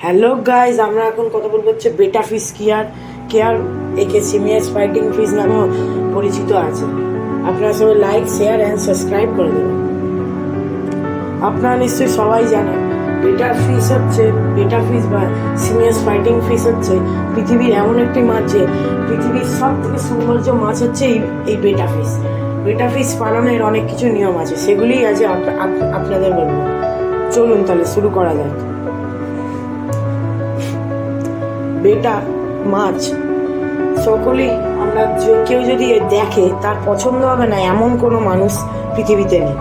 Hello guys, আমরা এখন কথা বলবো হচ্ছে বেটা ফিশ কেয়ার একে সিমিয়াস ফাইটিং ফিশ নামেও পরিচিত আছে। আপনারা সবাই লাইক, শেয়ার অ্যান্ড সাবস্ক্রাইব করে দেবেন। আপনারা নিশ্চয়ই সবাই জানেন বেটা ফিশ বা সিমিয়াস ফাইটিং ফিশ হচ্ছে পৃথিবীর এমন একটি মাছ যে পৃথিবীর সব থেকে সৌন্দর্য মাছ হচ্ছে এই বেটা ফিশ পালনের অনেক কিছু নিয়ম আছে, সেগুলি আজ আপনাদের বলবো। চলুন তাহলে শুরু করা যাক। বেটা মাছ সকলেই আমরা কেউ যদি দেখে তার পছন্দ হবে না এমন কোনো মানুষ পৃথিবীতে নেই।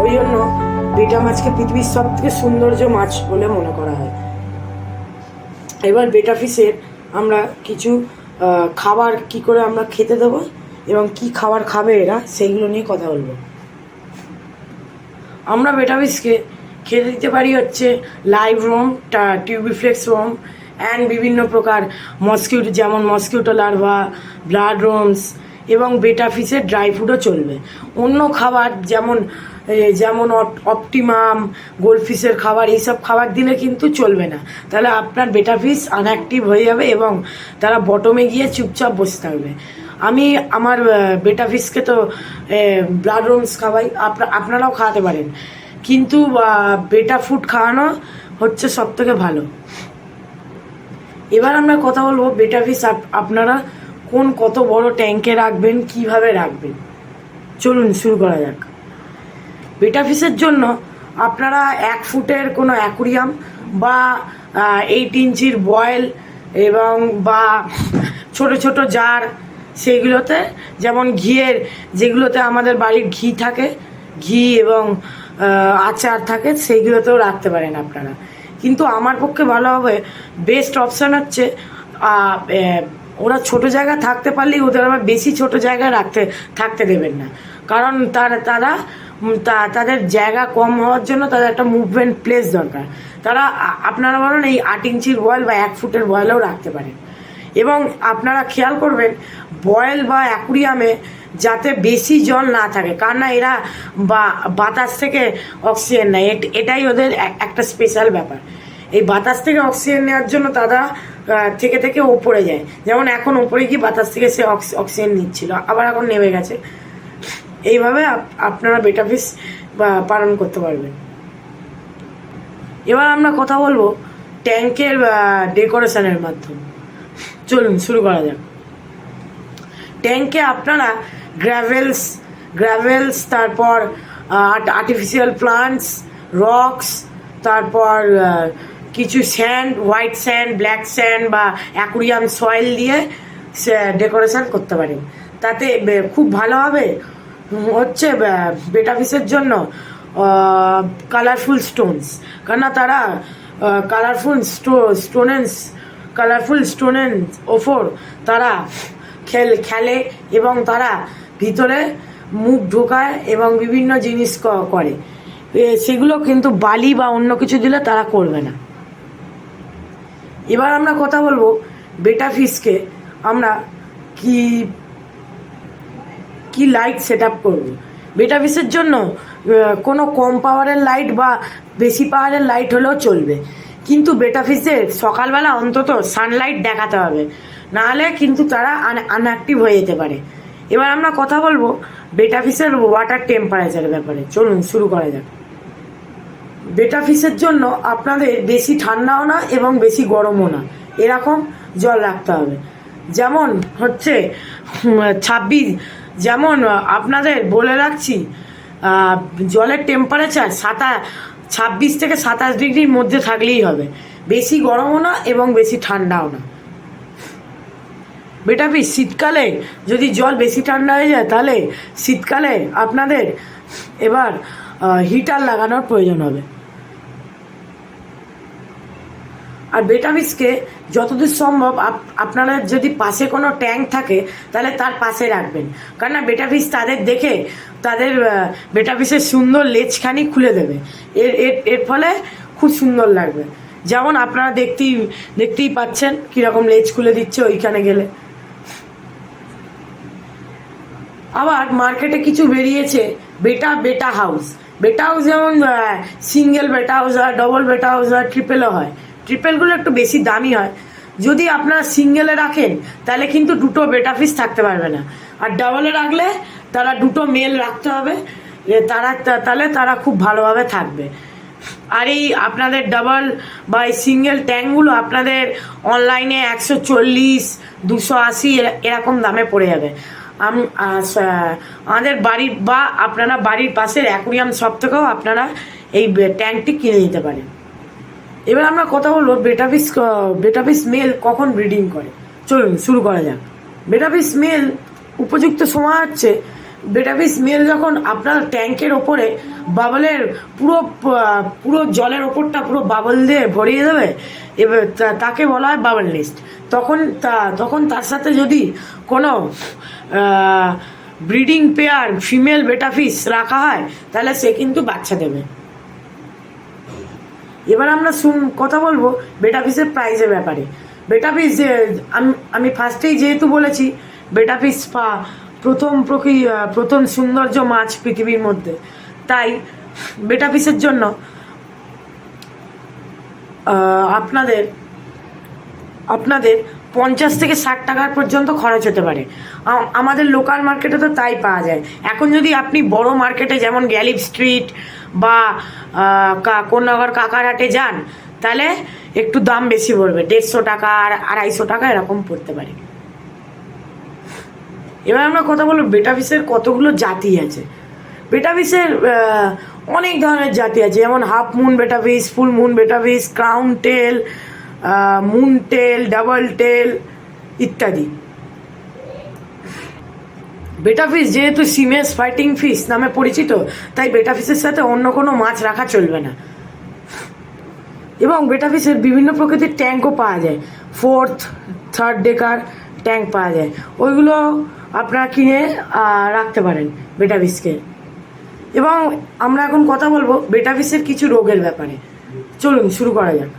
ওই জন্য বেটা মাছকে পৃথিবীর সব থেকে সৌন্দর্য মাছ বলে মনে করা হয়। এবার বেটা ফিশের আমরা কিছু খাবার কি করে আমরা খেতে দেবো এবং কি খাবার খাবে এরা সেইগুলো নিয়ে কথা বলবো। আমরা বেটা ফিশকে খেতে দিতে পারি হচ্ছে লাইভ রোম, টিউবিফ্লেক্স রোম অ্যান্ড বিভিন্ন প্রকার মসকিউটো, যেমন মসকিউটো লার্ভা, ব্লাড রোমস এবং বেটা ফিশের ড্রাই ফুডও চলবে। অন্য খাবার যেমন অপটিমাম, গোল্ডফিশের খাবার, এইসব খাবার দিলে কিন্তু চলবে না। তাহলে আপনার বেটা ফিশ আনঅ্যাক্টিভ হয়ে যাবে এবং তারা বটমে গিয়ে চুপচাপ বসে থাকবে। আমি আমার বেটা ফিশকে তো ব্লাড রোমস খাওয়াই, আপনারাও খাওয়াতে পারেন, কিন্তু বেটা ফুড খাওয়ানো হচ্ছে সব থেকে ভালো। এবার আমরা কথা বলবো বেটা ফিশ আপনারা কত বড় ট্যাঙ্কে রাখবেন, কিভাবে রাখবেন। চলুন শুরু করা যাক। বেটা ফিশের জন্য আপনারা 1 ফুটের কোনো অ্যাকুরিয়াম বা 8 ইঞ্চির বয়েল এবং বা ছোট ছোট জার, সেইগুলোতে যেমন যেগুলোতে আমাদের বাড়ির ঘি থাকে, ঘি এবং আচার থাকে, সেইগুলোতেও রাখতে পারেন আপনারা। কিন্তু আমার পক্ষে ভালো হবে, বেস্ট অপশান হচ্ছে ওরা ছোট জায়গা থাকতে পারলেই ওদের আবার বেশি ছোট জায়গায় থাকতে দেবেন না, কারণ তাদের জায়গা কম হওয়ার জন্য তাদের একটা মুভমেন্ট প্লেস দরকার। আপনারা বলেন এই 8 ইঞ্চির বয়েল বা 1 ফুটের বয়েলও রাখতে পারেন। এবং আপনারা খেয়াল করবেন বয়েল বা অ্যাকুরিয়ামে যাতে বেশি জল না থাকে, কারণ না এরা বাতাস থেকে অক্সিজেন নেয়, এটাই ওদের একটা স্পেশাল ব্যাপার। এই বাতাস থেকে অক্সিজেন নেওয়ার জন্য তারা থেকে ওপরে যায়, যেমন এখন ওপরে গিয়ে বাতাস থেকে সে অক্সিজেন নিচ্ছিল, আবার এখন নেমে গেছে। এইভাবে আপনারা বেটা ফিশ পালন করতে পারবেন। এবার আমরা কথা বলবো ট্যাঙ্কের ডেকোরেশনের মাধ্যমে। চলুন শুরু করা যাক। ট্যাঙ্কে আপনারা গ্রাভেলস, তারপর আর্টিফিশিয়াল প্লান্টস, রকস, তারপর কিছু sand, white sand, black sand বা অ্যাকুরিয়াম সয়েল দিয়ে ডেকোরেশন করতে পারেন। তাতে খুব ভালো হবে হচ্ছে বেটা ফিশের জন্য কালারফুল স্টোনস, কেননা তারা কালারফুল স্টোনের ওপর তারা খেলে এবং তারা ভিতরে মুখ ঢোকায় এবং বিভিন্ন জিনিস করে, সেগুলো কিন্তু বালি বা অন্য কিছু দিলে তারা করবে না। এবার আমরা কথা বলবো বেটা ফিশকে আমরা কি লাইট সেট আপ করবো। বেটা ফিশের জন্য কোনো কম পাওয়ারের লাইট বা বেশি পাওয়ারের লাইট হলেও চলবে, কিন্তু বেটা ফিশের সকালবেলা অন্তত সানলাইট দেখাতে হবে, নাহলে কিন্তু তারা আনঅ্যাক্টিভ হয়ে যেতে পারে। এবার আমরা কথা বলবো বেটা ফিশের ওয়াটার টেম্পারেচারের ব্যাপারে। চলুন শুরু করা যাক। বেটা ফিশের জন্য আপনাদের বেশি ঠান্ডাও না এবং বেশি গরমও না, এরকম জল রাখতে হবে। যেমন হচ্ছে 26, যেমন আপনাদের বলে রাখছি, জলের টেম্পারেচার 26 থেকে 27 ডিগ্রির মধ্যে থাকলেই হবে, বেশি গরমও না এবং বেশি ঠান্ডাও না। বেটা ফিশ শীতকালে যদি জল বেশি ঠান্ডা হয়ে যায়, তাহলে শীতকালে আপনাদের এবার হিটার লাগানোর প্রয়োজন হবে। আর বেটা ফিশকে যতদূর সম্ভব আপনারা যদি পাশে কোনো ট্যাঙ্ক থাকে তাহলে তার পাশে রাখবেন, কারণ বেটা ফিশ তাদের দেখে বেটা ফিশের সুন্দর লেজখানি খুলে দেবে, এর ফলে খুব সুন্দর লাগবে। যেমন আপনারা দেখতেই পাচ্ছেন কীরকম লেজ খুলে দিচ্ছে ওইখানে গেলে। আবার মার্কেটে কিছু বেরিয়েছে বেটা হাউস, বেটা হাউস যেমন সিঙ্গেল বেটা হাউস হয়, ডবল বেটা হাউস হয়, ট্রিপেলও হয়। ট্রিপেলগুলো একটু বেশি দামি হয়। যদি আপনারা সিঙ্গেলে রাখেন তাহলে কিন্তু দুটো বেটা ফিস থাকতে পারবে না, আর ডাবলে রাখলে তারা দুটো মেল রাখতে হবে, তাহলে তারা খুব ভালোভাবে থাকবে। আর এই আপনাদের ডাবল বা এই সিঙ্গেল ট্যাঙ্কগুলো আপনাদের অনলাইনে 140, 280 এরকম দামে পড়ে যাবে। আমাদের বাড়ির বা আপনারা বাড়ির পাশের অ্যাকুরিয়াম শপ থেকেও আপনারা এই ট্যাঙ্কটি কিনে নিতে পারেন। এবার আমরা কথা বলবো বেটাফিস মেল কখন ব্রিডিং করে। চলুন শুরু করা যাক। বেটাফিস মেল উপযুক্ত সময় হচ্ছে বেটাফিস মেল যখন আপনার ট্যাঙ্কের ওপরে বাবলের পুরো জলের ওপরটা পুরো বাবল দিয়ে ভরিয়ে দেবে, এবার তাকে বলা হয় বাবল নেস্ট। তখন তার সাথে যদি কোনো ব্রিডিং পেয়ার ফিমেল বেটাফিস রাখা হয় তাহলে সে কিন্তু বাচ্চা দেবে। এবার আমরা কথা বলবো বেটাফিসের প্রাইসের ব্যাপারে। বেটাফিস আমি ফার্স্টেই যেহেতু বলেছি বেটাফিস প্রথম সৌন্দর্য মাছ পৃথিবীর মধ্যে, তাই বেটাফিসের জন্য আপনাদের 50 থেকে 60 টাকার পর্যন্ত খরচ হতে পারে। আমাদের লোকাল মার্কেটে তো তাই পাওয়া যায়। এখন যদি আপনি বড় মার্কেটে যেমন গ্যালিব স্ট্রিট বা কোন্নগর কাকারহাটে যান তাহলে একটু দাম বেশি পড়বে, 150 টাকা আর 250 টাকা এরকম পড়তে পারে। এবার আমরা কথা বলবো বেটাফিসের কতগুলো জাতি আছে। বেটাফিসের অনেক ধরনের জাতি আছে, যেমন half moon betta fish, full moon betta fish, crown tail, moon tail, double tail ইত্যাদি। বেটাফিস যেহেতু সিমেস ফাইটিং ফিশ নামে পরিচিত, তাই বেটাফিসের সাথে অন্য কোনো মাছ রাখা চলবে না। এবং বেটাফিসের বিভিন্ন প্রকৃতির ট্যাঙ্কও পাওয়া যায়, 4th, 3rd ডেকার ট্যাঙ্ক পাওয়া যায়, ওইগুলো আপনারা কিনে রাখতে পারেন বেটাফিসকে। এবং আমরা এখন কথা বলবো বেটাফিসের কিছু রোগের ব্যাপারে। চলুন শুরু করা যাক।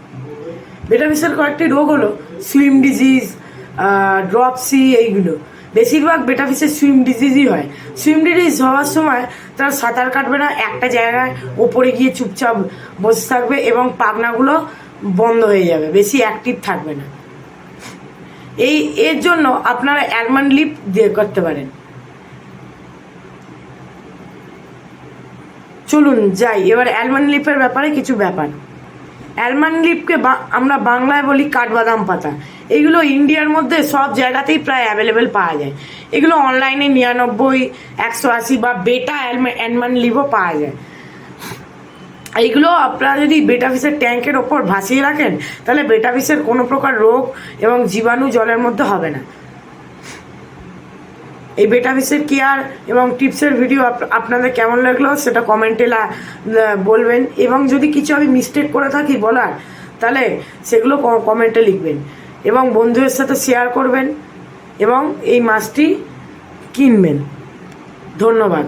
বেটাফিসের কয়েকটি রোগ হলো সুইম ডিজিজ, ড্রপসি, এইগুলো। বেশিরভাগ বেটাফিসের সুইম ডিজিজই হয়। সুইম ডিজিজ হওয়ার সময় তারা সাঁতার কাটবে না, একটা জায়গায় ওপরে গিয়ে চুপচাপ বসে থাকবে এবং পাখনাগুলো বন্ধ হয়ে যাবে, বেশি অ্যাক্টিভ থাকবে না। এর জন্য আপনারা অ্যালমন্ড লিপ দিয়ে করতে পারেন। চলুন যাই এবার অ্যালমন্ড লিপের ব্যাপারে কিছু ব্যাপার। অ্যালমন্ড লিপকে আমরা বাংলায় বলি কাঠবাদাম পাতা। এগুলো ইন্ডিয়ার মধ্যে সব জায়গাতেই প্রায় অ্যাভেলেবেল পাওয়া যায়। এগুলো অনলাইনে 99, 180 বা বেটা অ্যালমন্ড লিপও পাওয়া যায়। এইগুলো আপনারা যদি বেটাফিসের ট্যাঙ্কের ওপর ভাসিয়ে রাখেন তাহলে বেটাফিসের কোনো প্রকার রোগ এবং জীবাণু জলের মধ্যে হবে না। এই বেটাফিসের কেয়ার এবং টিপসের ভিডিও আপনাদের কেমন লাগলো সেটা কমেন্টে বলবেন, এবং যদি কিছু আমি মিস্টেক করে থাকি বলার তাহলে সেগুলো কমেন্টে লিখবেন এবং বন্ধুদের সাথে শেয়ার করবেন এবং এই মাছটি কিনবেন। ধন্যবাদ।